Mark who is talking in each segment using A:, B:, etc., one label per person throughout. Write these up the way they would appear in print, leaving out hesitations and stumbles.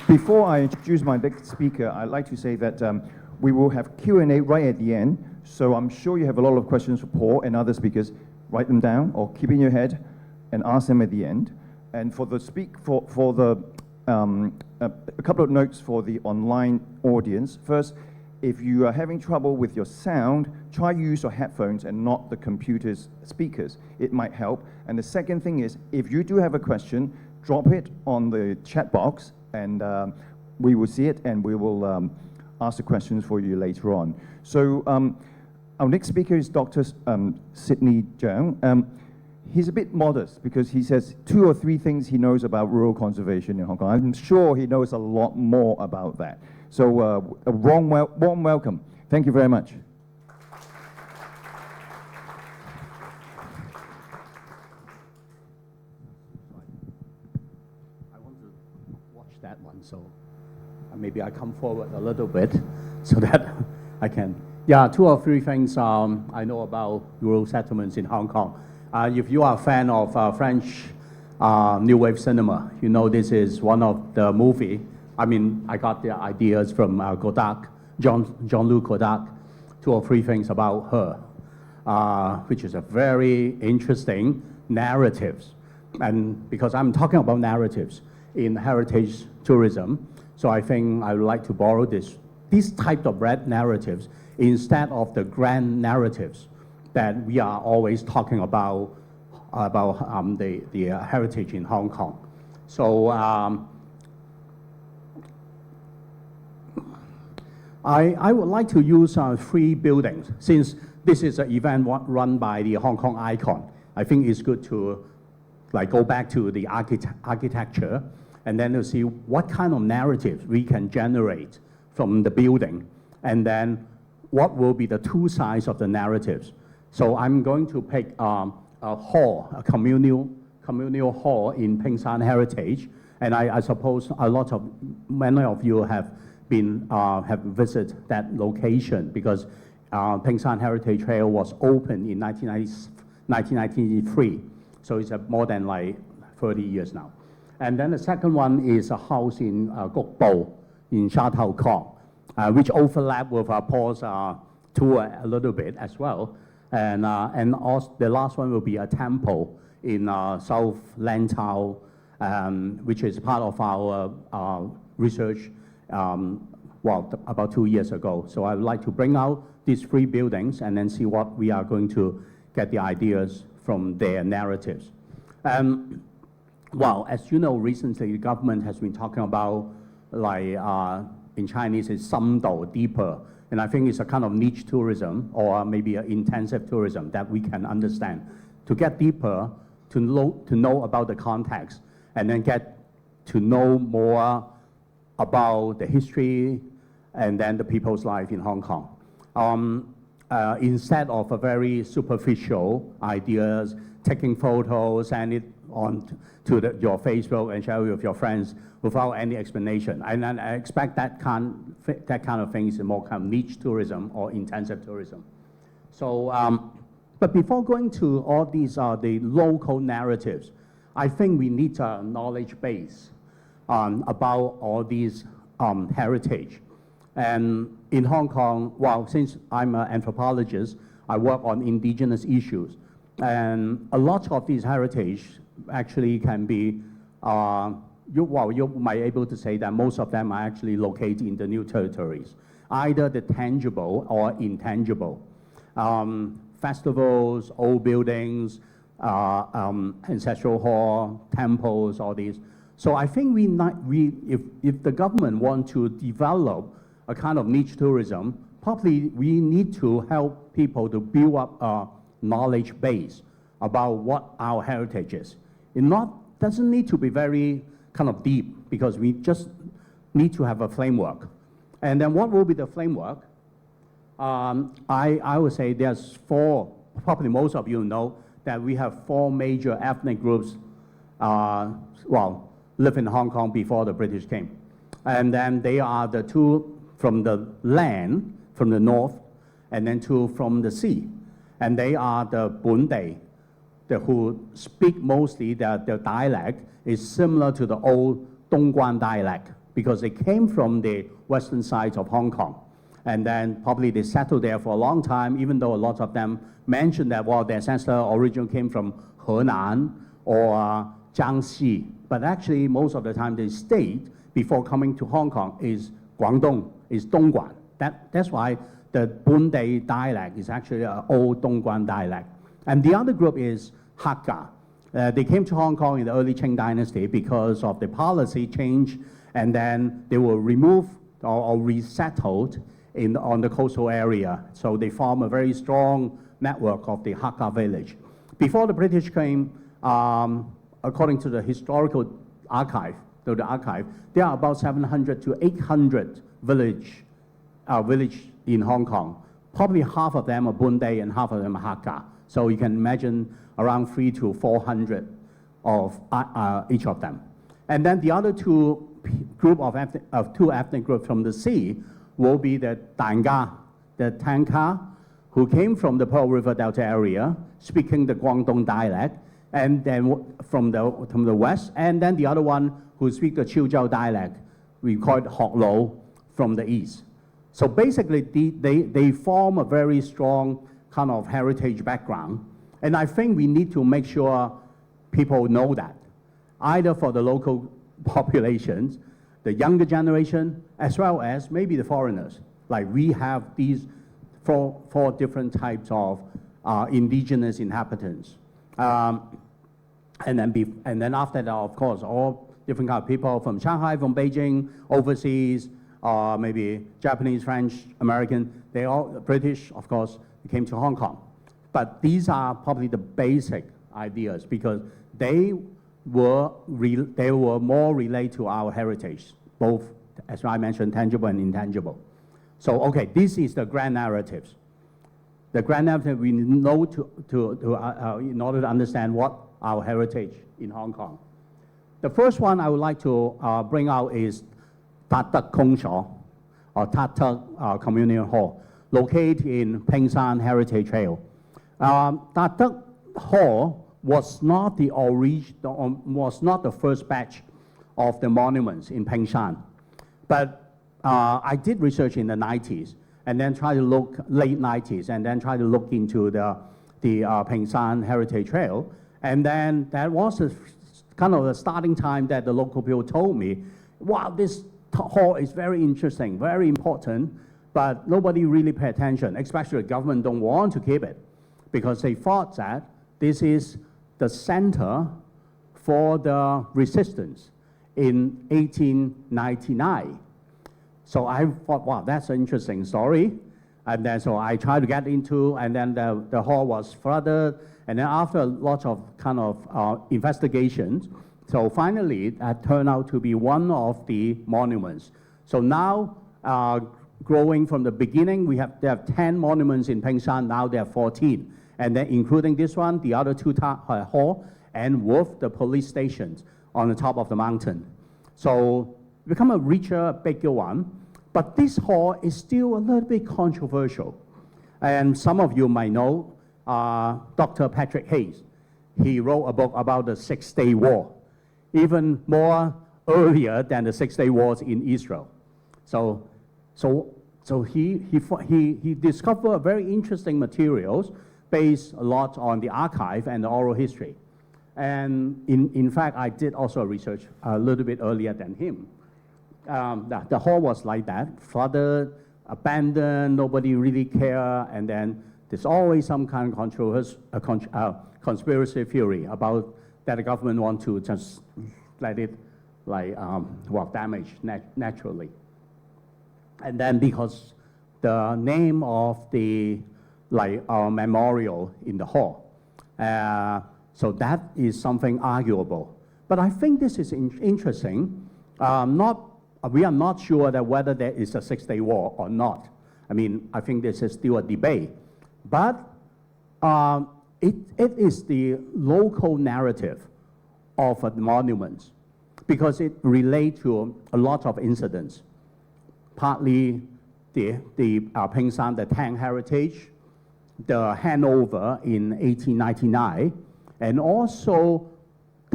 A: Before I introduce my next speaker, I'd like to say that we will have Q&A right at the end. So I'm sure you have a lot of questions for Paul and other speakers. Write them down or keep in your head and ask them at the end. And for the a couple of notes for the online audience. First, if you are having trouble with your sound, try use your headphones and not the computer's speakers. It might help. And the second thing is, if you do have a question, drop it on the chat box and we will see it and we will ask the questions for you later on. So our next speaker is Dr. Sidney CHEUNG. He's a bit modest because he says 2 or 3 things he knows about rural conservation in Hong Kong. I'm sure he knows a lot more about that. So a warm welcome. Thank you very much.
B: I want to watch that one, so maybe I come forward a little bit so that I can. Yeah, 2 or 3 things I know about rural settlements in Hong Kong. If you are a fan of French New Wave cinema, you know this is one of the movie. I mean, I got the ideas from Godard, Jean-Luc Godard, 2 or 3 things about her, which is a very interesting narratives. And because I'm talking about narratives in heritage tourism, so I think I would like to borrow this type of red narratives instead of the grand narratives that we are always talking about the heritage in Hong Kong. So I would like to use 3 buildings. Since this is an event run by the Hong Kong Icon, I think it's good to go back to the architecture and then to see what kind of narratives we can generate from the building, and then what will be the 2 sides of the narratives. So I'm going to pick a hall, a communal hall in Ping Shan Heritage, and I suppose many of you have visited that location because Ping Shan Heritage Trail was opened in 1993, so it's more than 30 years now. And then the second one is a house in Gok Po in Sha Tau Kong, which overlap with Paul's tour a little bit as well. And also the last one will be a temple in South Lantau, which is part of our research, about 2 years ago. So I would like to bring out these 3 buildings and then see what we are going to get the ideas from their narratives. Well, as you know, recently the government has been talking about, in Chinese, it's 深度 deeper. And I think it's a kind of niche tourism or maybe an intensive tourism that we can understand to get deeper, to know about the context, and then get to know more about the history and then the people's life in Hong Kong. Instead of a very superficial ideas, taking photos, send it on to your Facebook and share it with your friends without any explanation. And I expect that kind of thing is more kind of niche tourism or intensive tourism. So, but before going to all these the local narratives, I think we need a knowledge base about all these heritage. And in Hong Kong, well, since I'm an anthropologist, I work on indigenous issues. And a lot of these heritage actually can be, you might be able to say that most of them are actually located in the new territories, either the tangible or intangible. Festivals, old buildings, ancestral hall, temples, all these. So I think if the government want to develop a kind of niche tourism, probably we need to help people to build up a knowledge base about what our heritage is. It doesn't need to be very kind of deep because we just need to have a framework. And then what will be the framework? I would say there's 4, probably most of you know that we have 4 major ethnic groups, live in Hong Kong before the British came. And then they are the 2 from the land, from the north, and then 2 from the sea. And they are the Bunday, who speak mostly, their dialect is similar to the old Dongguan dialect because they came from the western side of Hong Kong. And then probably they settled there for a long time, even though a lot of them mentioned that, well, their ancestor originally came from Henan or Jiangxi. But actually, most of the time they stayed before coming to Hong Kong is Guangdong, is Dongguan. That's why the Bundei dialect is actually an old Dongguan dialect. And the other group is Hakka. They came to Hong Kong in the early Qing dynasty because of the policy change, and then they were removed or resettled on the coastal area. So they form a very strong network of the Hakka village. Before the British came, according to the historical archive, there are about 700 to 800 village in Hong Kong. Probably half of them are Bundei and half of them are Hakka. So you can imagine around 300 to 400 of each of them. And then the other two ethnic groups from the sea will be the Danga, the Tanka, who came from the Pearl River Delta area, speaking the Guangdong dialect, and then from the west, and then the other one who speak the Chiuzhou dialect, we call it Hok Lo, from the east. So basically, they form a very strong kind of heritage background, and I think we need to make sure people know that, either for the local populations, the younger generation, as well as maybe the foreigners. Like we have these four different types of indigenous inhabitants. And then after that, of course, all different kind of people from Shanghai, from Beijing, overseas, maybe Japanese, French, American, they all, British, of course, came to Hong Kong. But these are probably the basic ideas because they were more related to our heritage, both, as I mentioned, tangible and intangible. So, okay, this is the grand narratives. The grand narrative we know in order to understand what our heritage in Hong Kong. The first one I would like to bring out is Tat Tek Kong Shaw, or Tat Tek Communal Hall, located in Peng Shan Heritage Trail. Tat Tek Hall was not the first batch of the monuments in Peng Shan, but I did research in the 90s and then try to look late 90s and then try to look into the Peng Shan Heritage Trail, and then that was kind of the starting time that the local people told me, wow, this hall is very interesting, very important, but nobody really paid attention, especially the government don't want to keep it because they thought that this is the center for the resistance in 1899. So I thought, wow, that's an interesting story. And then so I tried to get into, and then the hall was flooded. And then after lots of kind of investigations, so finally that turned out to be one of the monuments. So now, growing from the beginning, they have 10 monuments in Peng Shan, now there are 14. And then including this one, the other two hall, and with the police stations on the top of the mountain. So become a richer, bigger one. But this hall is still a little bit controversial. And some of you might know Dr. Patrick Hayes. He wrote a book about the Six-Day War, even more earlier than the Six-Day Wars in Israel. So he discovered very interesting materials based a lot on the archive and the oral history. And in fact, I did also research a little bit earlier than him. The hall was like that, flooded, abandoned, nobody really cared, and then there's always some kind of conspiracy theory about that the government want to just let it damage naturally. And then because the name of the our memorial in the hall. So that is something arguable. But I think this is interesting. We are not sure that whether there is a Six-Day War or not. I mean, I think this is still a debate. But it is the local narrative of the monuments because it relates to a lot of incidents. Partly the Peng Shan, the Tang heritage, the handover in 1899, and also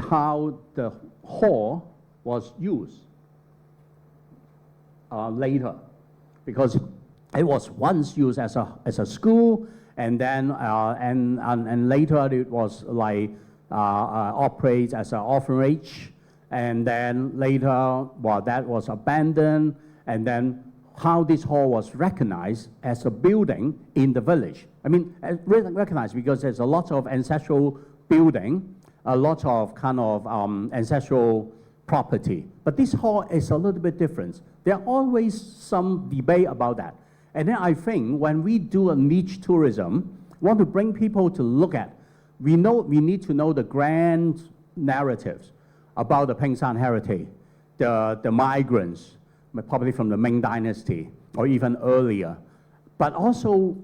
B: how the hall was used later, because it was once used as a school, and then and later it was like operates as an orphanage, and then later, well, that was abandoned, and then how this hall was recognized as a building in the village. I mean, recognized because there's a lot of ancestral building, a lot of kind of ancestral property. But this hall is a little bit different. There are always some debate about that. And then I think when we do a niche tourism, want to bring people to look at, we need to know the grand narratives about the Pingshan heritage, the migrants, probably from the Ming Dynasty or even earlier, but also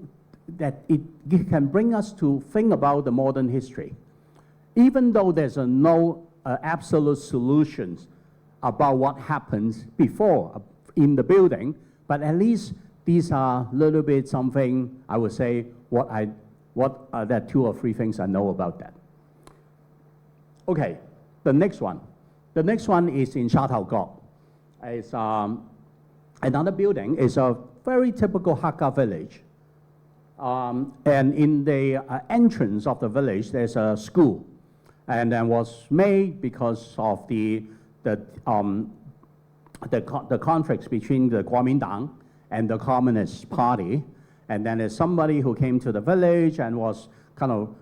B: that it can bring us to think about the modern history. Even though there's no absolute solutions about what happens before in the building, but at least these are a little bit something, I would say, there are 2 or 3 things I know about that. Okay, the next one. The next one is in Sha Tao Gok. It's another building. It's a very typical Hakka village. And in the entrance of the village, there's a school. And then was made because of the conflicts between the Kuomintang and the Communist Party. And then there's somebody who came to the village and was kind of,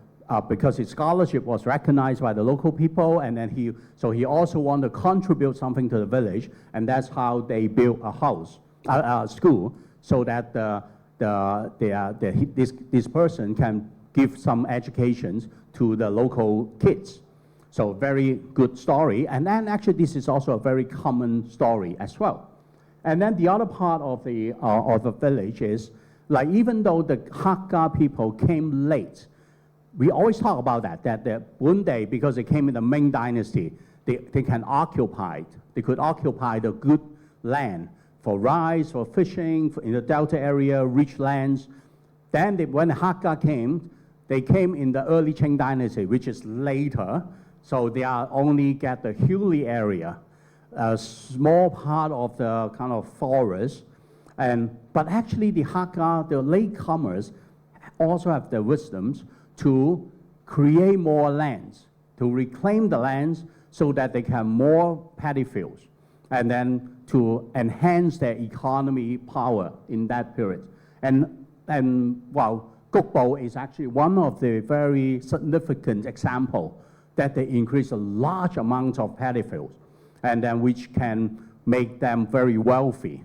B: because his scholarship was recognized by the local people, and then he also wanted to contribute something to the village, and that's how they built a school, so that this person can give some education to the local kids. So very good story, and then actually this is also a very common story as well. And then the other part of the village is, like, even though the Hakka people came late, we always talk about that one day, because they came in the Ming Dynasty, they could occupy the good land for rice, for fishing, in the Delta area, rich lands. Then when the Hakka came, they came in the early Qing Dynasty, which is later, so they only get the hilly area, a small part of the kind of forest. But actually the Hakka, the latecomers, also have the wisdoms to create more lands, to reclaim the lands so that they can have more paddy fields, and then to enhance their economy power in that period. And well, Gokpo is actually one of the very significant example that they increase a large amount of paddy fields, and then which can make them very wealthy.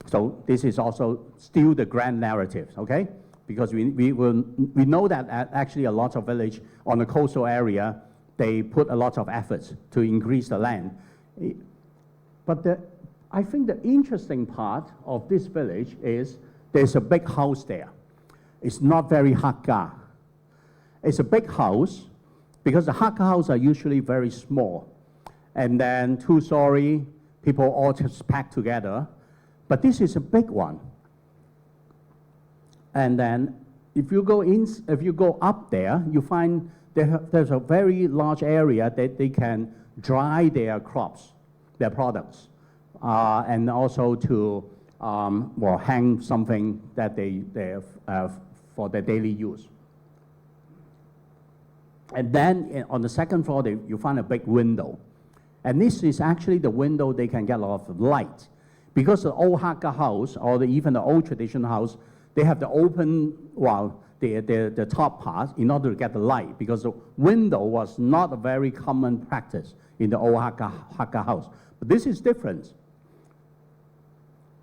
B: So this is also still the grand narrative, okay? Because we know that actually a lot of village on the coastal area, they put a lot of efforts to increase the land. But I think the interesting part of this village is there's a big house there. It's not very Hakka. It's a big house because the Hakka houses are usually very small. And then 2-story, people all just packed together. But this is a big one. And then if you go up there, you find there's a very large area that they can dry their crops, their products, and also to hang something that they for their daily use. And then on the second floor, you find a big window. And this is actually the window they can get a lot of light. Because the old Hakka house, or even the old traditional house, they have the open, the top part in order to get the light, because the window was not a very common practice in the old Hakka house. But this is different.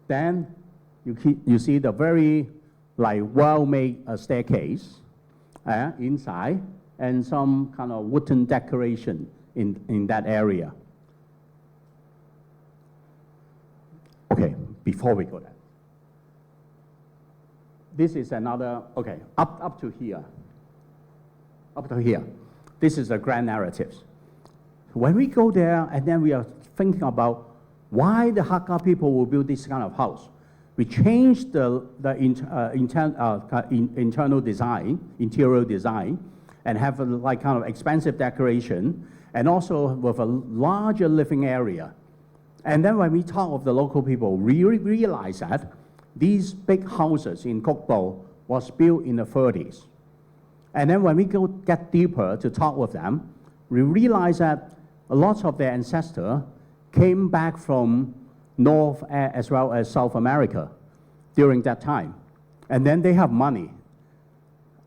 B: Then you see the very well-made staircase inside, and some kind of wooden decoration in that area. Okay, before we go there. This is another, okay, up to here. Up to here. This is the grand narratives. When we go there, and then we are thinking about why the Hakka people will build this kind of house. We changed the internal design, interior design, and have a kind of expensive decoration, and also with a larger living area. And then when we talk of the local people, we realize that these big houses in Kokbo was built in the 30s. And then when we get deeper to talk with them, we realize that a lot of their ancestors came back from North as well as South America during that time. And then they have money.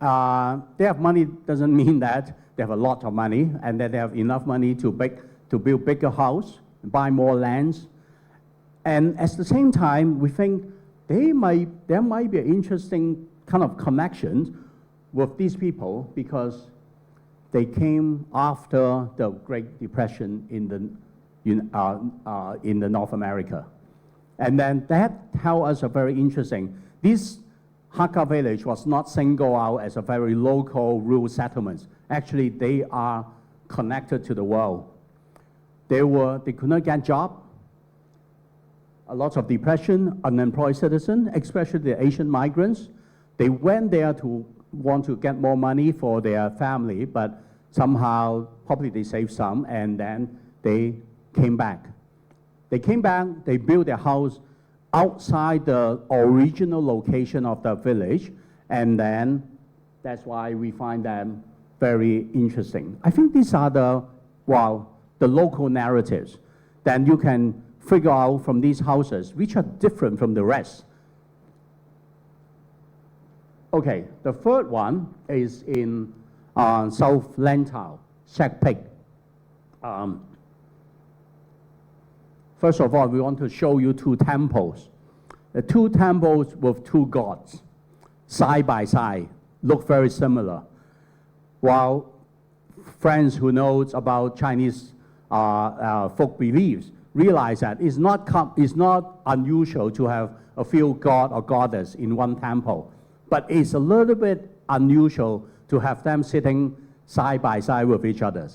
B: They have money doesn't mean that they have a lot of money and that they have enough money to build bigger house, buy more lands. And at the same time, we think there might be an interesting kind of connection with these people because they came after the Great Depression in the North America. And then that tells us a very interesting, this Hakka village was not singled out as a very local rural settlement. Actually, they are connected to the world. They could not get job, a lot of depression, unemployed citizens, especially the Asian migrants. They went there to want to get more money for their family, but somehow probably they saved some, and then they came back. They came back, they built their house outside the original location of the village, and then that's why we find them very interesting. I think these are the local narratives. Then you can figure out from these houses which are different from the rest. Okay, the third one is in South Lantau, Shek Pik. First of all, we want to show you two temples. The two temples with two gods, side by side, look very similar. While friends who know about Chinese folk beliefs realize that it's not unusual to have a few god or goddess in one temple, but it's a little bit unusual to have them sitting side by side with each other.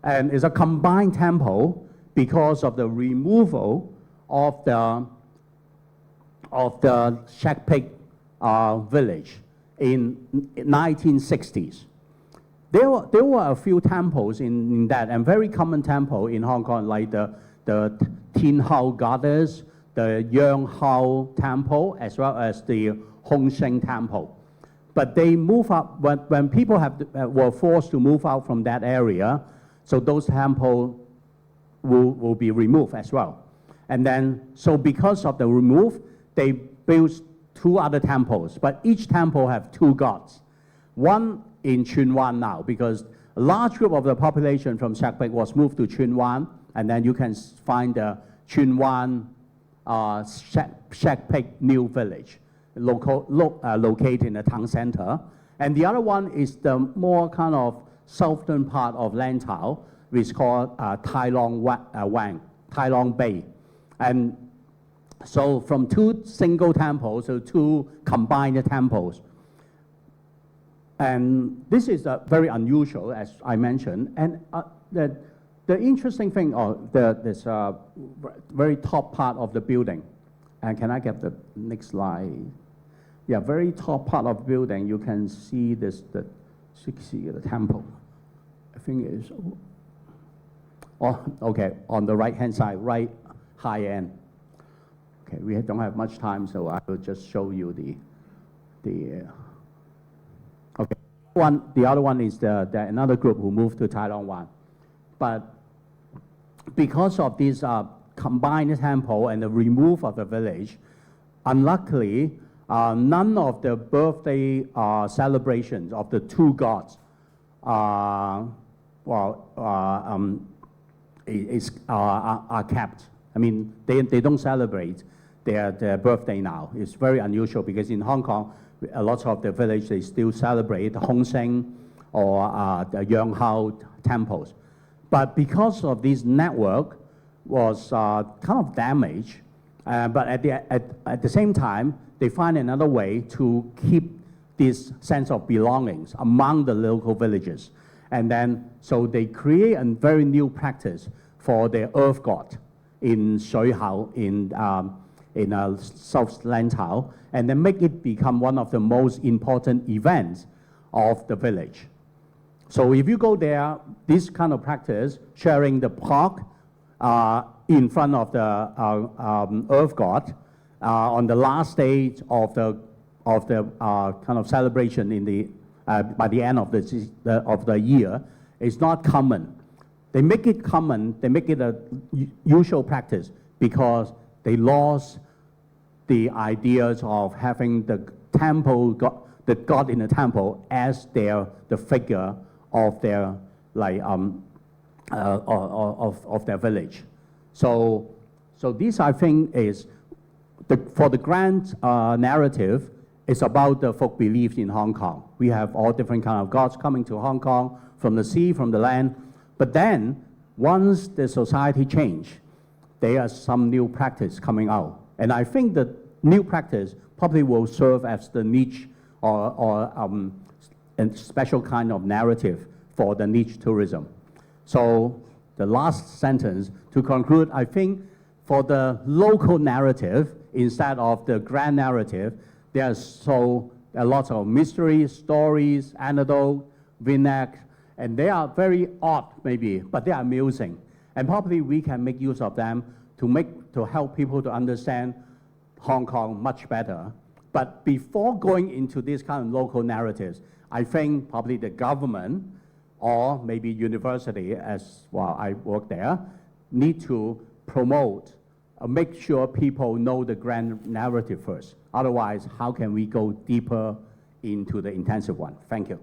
B: And it's a combined temple because of the removal of the Shek Pik village in 1960s. There were a few temples in that, and very common temple in Hong Kong, like the Tin Hao Goddess, the Yang Hao Temple, as well as the Hong Sheng Temple. But they move up, when people were forced to move out from that area, so those temples will be removed as well. And then, so because of the remove, they built two other temples, but each temple have two gods. One in Tsuen Wan now, because a large group of the population from Shek Pik was moved to Tsuen Wan, and then you can find the Tsuen Wan Shek Pik New Village, located in the town center. And the other one is the more kind of southern part of Lantau, which is called Tai Long Bay. And so from two single temples to two combined temples. And this is very unusual, as I mentioned. And the interesting thing, this very top part of the building, and can I get the next slide? Yeah, very top part of the building, you can see the temple. I think it's, okay, on the right-hand side, right high end. Okay, we don't have much time, so I will just show you okay. The other one is another group who moved to Tai Long Wan. But because of this combined temple and the remove of the village, unluckily, none of the birthday celebrations of the two gods are kept. I mean, they don't celebrate their birthday now. It's very unusual because in Hong Kong, a lot of the village, they still celebrate the Hong Sheng or the Yang Hao temples. But because of this network was kind of damaged, but at the same time, they find another way to keep this sense of belongings among the local villages. And then, so they create a very new practice for the earth god in Shui Hao, in South Lantau, and then make it become one of the most important events of the village. So if you go there, this kind of practice, sharing the park in front of the Earth God on the last stage of the kind of celebration in the by the end of the year is not common. They make it common. They make it a usual practice because they lost the ideas of having the temple God, the God in the temple, as the figure of their of their village. So this, I think, is for the grand narrative. It's about the folk beliefs in Hong Kong. We have all different kind of gods coming to Hong Kong from the sea, from the land. But then, once the society change, there are some new practice coming out. And I think the new practice probably will serve as the niche or a special kind of narrative for the niche tourism. So the last sentence, to conclude, I think for the local narrative, instead of the grand narrative, there's a lot of mysteries, stories, anecdote, vignettes, and they are very odd maybe, but they are amusing. And probably we can make use of them to help people to understand Hong Kong much better. But before going into this kind of local narratives, I think probably the government or maybe university, as well I work there, need to promote, make sure people know the grand narrative first. Otherwise, how can we go deeper into the intensive one? Thank you.